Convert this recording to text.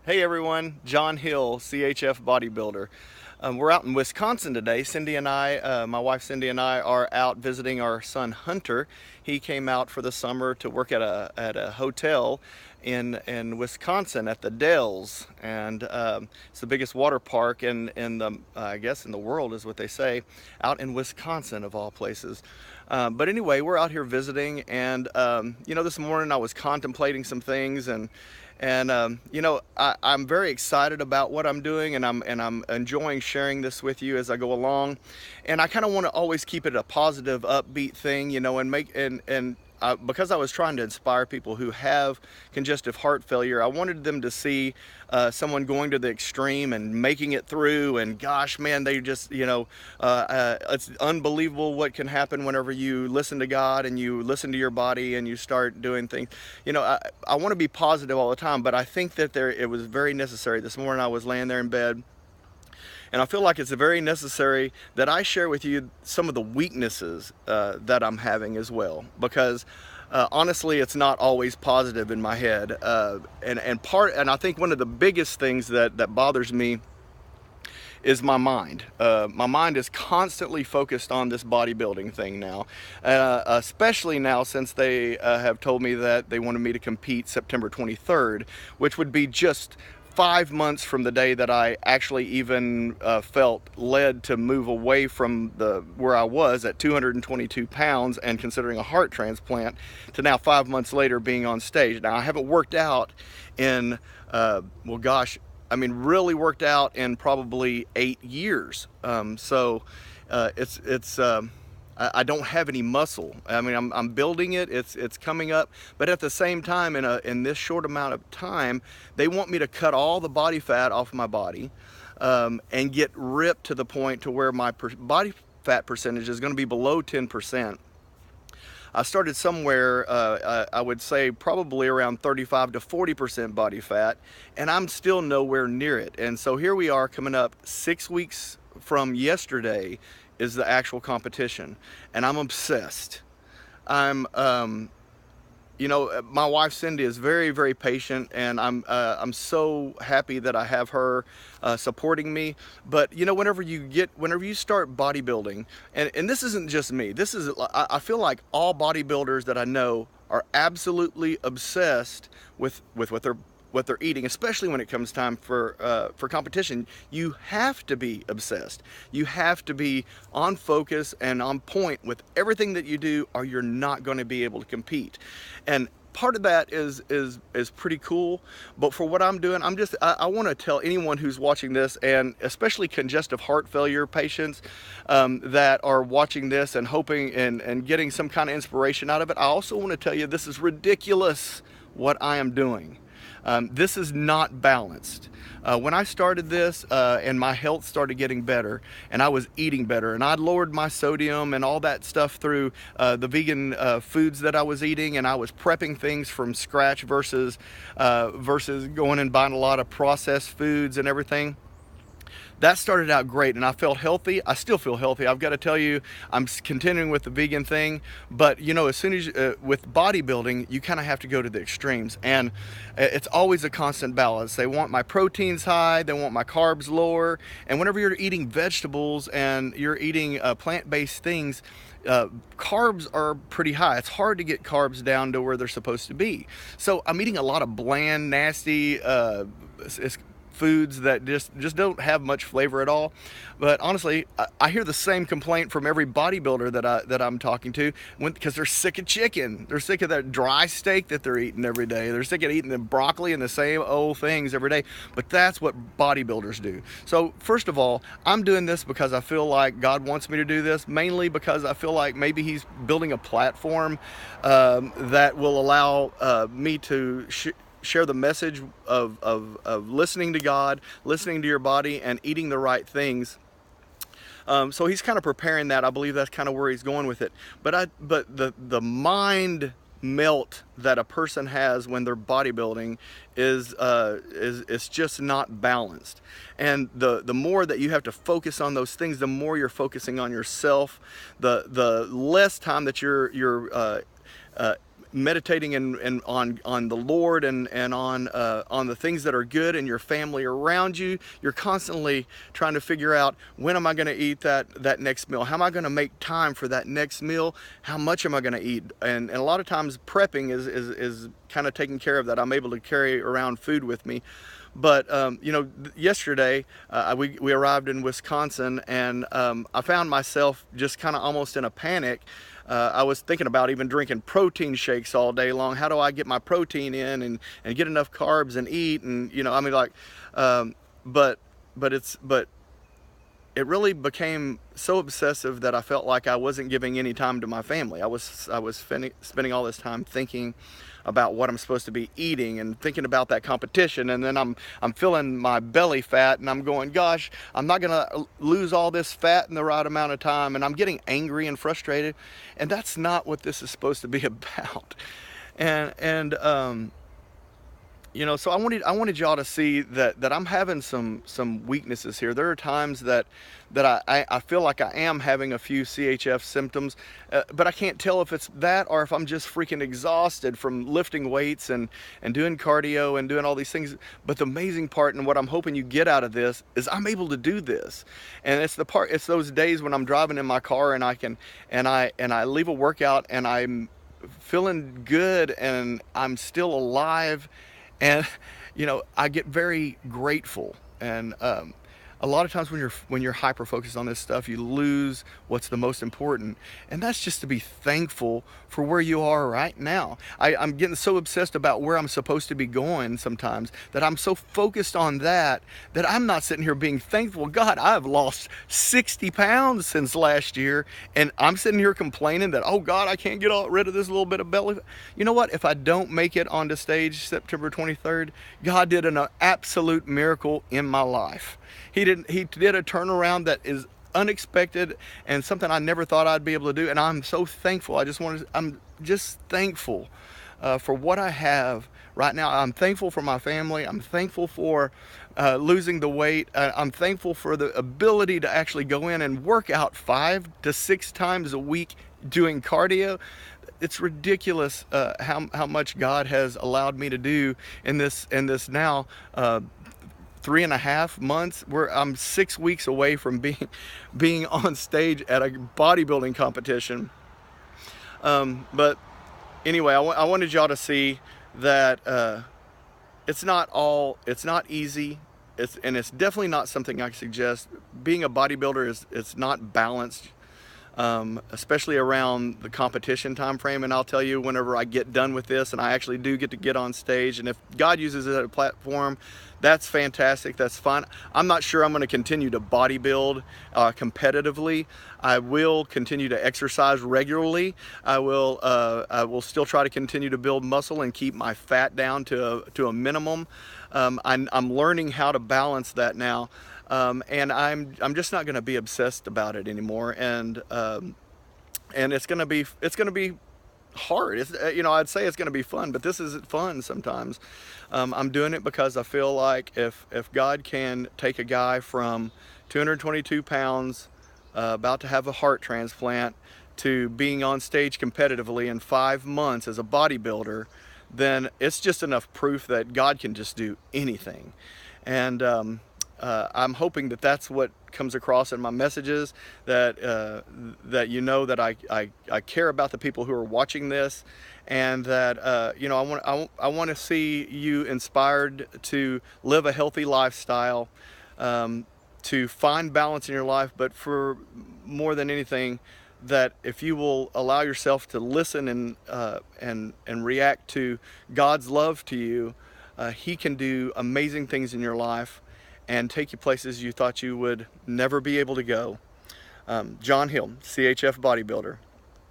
Hey everyone, John Hill, CHF Bodybuilder. We're out in Wisconsin today. Cindy and I, my wife Cindy and I, are out visiting our son Hunter. He came out for the summer to work at a hotel in Wisconsin at the Dells, and it's the biggest water park in the I guess in the world is what they say, out in Wisconsin of all places. But anyway, we're out here visiting, and this morning I was contemplating some things and I'm very excited about what I'm doing, and I'm enjoying sharing this with you as I go along. And I kind of want to always keep it a positive, upbeat thing, and because I was trying to inspire people who have congestive heart failure, I wanted them to see someone going to the extreme and making it through. And gosh, man, they just, it's unbelievable what can happen whenever you listen to God and you listen to your body and you start doing things. I want to be positive all the time, but I think that it was very necessary. This morning I was laying there in bed, and I feel like it's very necessary that I share with you some of the weaknesses that I'm having as well, because honestly, it's not always positive in my head. And I think one of the biggest things that bothers me is my mind. My mind is constantly focused on this bodybuilding thing now, especially now since they have told me that they wanted me to compete September 23rd, which would be just 5 months from the day that I actually even felt led to move away from where I was at 222 pounds and considering a heart transplant, to now 5 months later being on stage. Now I haven't worked out in really worked out in probably 8 years. I don't have any muscle. I mean, I'm building it. It's coming up, but at the same time, in this short amount of time, they want me to cut all the body fat off my body, and get ripped to the point to where my body fat percentage is going to be below 10%. I started somewhere, I would say probably around 35 to 40% body fat, and I'm still nowhere near it. And so here we are, coming up 6 weeks from yesterday is the actual competition, and I'm obsessed. My wife Cindy is very, very patient, and I'm so happy that I have her supporting me. But whenever you start bodybuilding, and this isn't just me. I feel like all bodybuilders that I know are absolutely obsessed with what they're eating, especially when it comes time for competition. You have to be obsessed. You have to be on focus and on point with everything that you do, or you're not going to be able to compete. And part of that is pretty cool. But for what I'm doing, I want to tell anyone who's watching this, and especially congestive heart failure patients that are watching this and hoping and getting some kind of inspiration out of it. I also want to tell you, this is ridiculous what I am doing. This is not balanced. When I started this and my health started getting better, and I was eating better, and I'd lowered my sodium and all that stuff through the vegan foods that I was eating, and I was prepping things from scratch versus going and buying a lot of processed foods and everything. That started out great, and I felt healthy. I still feel healthy. I've got to tell you, I'm continuing with the vegan thing. But as soon as with bodybuilding, you kind of have to go to the extremes, and it's always a constant balance. They want my proteins high, they want my carbs lower, and whenever you're eating vegetables and you're eating plant-based things, carbs are pretty high. It's hard to get carbs down to where they're supposed to be. So I'm eating a lot of bland, nasty foods that just don't have much flavor at all. But honestly, I hear the same complaint from every bodybuilder that I'm talking to, because they're sick of chicken. They're sick of that dry steak that they're eating every day. They're sick of eating the broccoli and the same old things every day. But that's what bodybuilders do. So first of all, I'm doing this because I feel like God wants me to do this, mainly because I feel like maybe He's building a platform that will allow me to share the message of listening to God, listening to your body, and eating the right things. So He's kind of preparing that. I believe that's kind of where He's going with it. But the mind melt that a person has when they're bodybuilding is just not balanced. And the more that you have to focus on those things, the more you're focusing on yourself, the less time that you're meditating and on the Lord and on the things that are good in your family around you. You're constantly trying to figure out, when am I going to eat that next meal? How am I going to make time for that next meal? How much am I going to eat? And a lot of times prepping is kind of taking care of that. I'm able to carry around food with me. But you know, yesterday we arrived in Wisconsin, and I found myself just kind of almost in a panic. I was thinking about even drinking protein shakes all day long. How do I get my protein in and get enough carbs and eat? And you know, I mean, like, but it really became so obsessive that I felt like I wasn't giving any time to my family. I was spending all this time thinking about what I'm supposed to be eating and thinking about that competition, and then I'm feeling my belly fat, and I'm going, gosh, I'm not gonna lose all this fat in the right amount of time, and I'm getting angry and frustrated, and that's not what this is supposed to be about. And you know, so I wanted y'all to see that I'm having some weaknesses here. There are times that I feel like I am having a few CHF symptoms, but I can't tell if it's that or if I'm just freaking exhausted from lifting weights and doing cardio and doing all these things. But the amazing part, and what I'm hoping you get out of this, is I'm able to do this. And it's those days when I'm driving in my car and I leave a workout and I'm feeling good and I'm still alive. And you know, I get very grateful. And a lot of times when you're hyper focused on this stuff, you lose what's the most important, and that's just to be thankful for where you are right now. I'm getting so obsessed about where I'm supposed to be going sometimes that I'm so focused on that I'm not sitting here being thankful. God, I've lost 60 pounds since last year, and I'm sitting here complaining that, oh God, I can't get rid of this little bit of belly. You know what? If I don't make it onto stage September 23rd, God did an absolute miracle in my life. He did a turnaround that is unexpected and something I never thought I'd be able to do, and I'm so thankful. I'm just thankful for what I have right now. I'm thankful for my family. I'm thankful for losing the weight. I'm thankful for the ability to actually go in and work out 5 to 6 times a week doing cardio. It's ridiculous how much God has allowed me to do in this now 3.5 months. I'm 6 weeks away from being on stage at a bodybuilding competition. But anyway, I wanted y'all to see that it's not easy. And it's definitely not something I suggest. Being a bodybuilder it's not balanced. Especially around the competition time frame. And I'll tell you, whenever I get done with this and I actually do get to get on stage, and if God uses it as a platform, that's fantastic, that's fine. I'm not sure I'm going to continue to bodybuild competitively. I will continue to exercise regularly. I will still try to continue to build muscle and keep my fat down to a minimum. I'm learning how to balance that now. And I'm just not going to be obsessed about it anymore, and it's going to be hard. You know, I'd say it's going to be fun, but this isn't fun sometimes. I'm doing it because I feel like if God can take a guy from 222 pounds, about to have a heart transplant, to being on stage competitively in 5 months as a bodybuilder, then it's just enough proof that God can just do anything. And I'm hoping that that's what comes across in my messages, that you know that I care about the people who are watching this, and that you know, I want to see you inspired to live a healthy lifestyle, to find balance in your life, but for more than anything, that if you will allow yourself to listen and react to God's love to you, He can do amazing things in your life and take you places you thought you would never be able to go. John Hill, CHF Bodybuilder.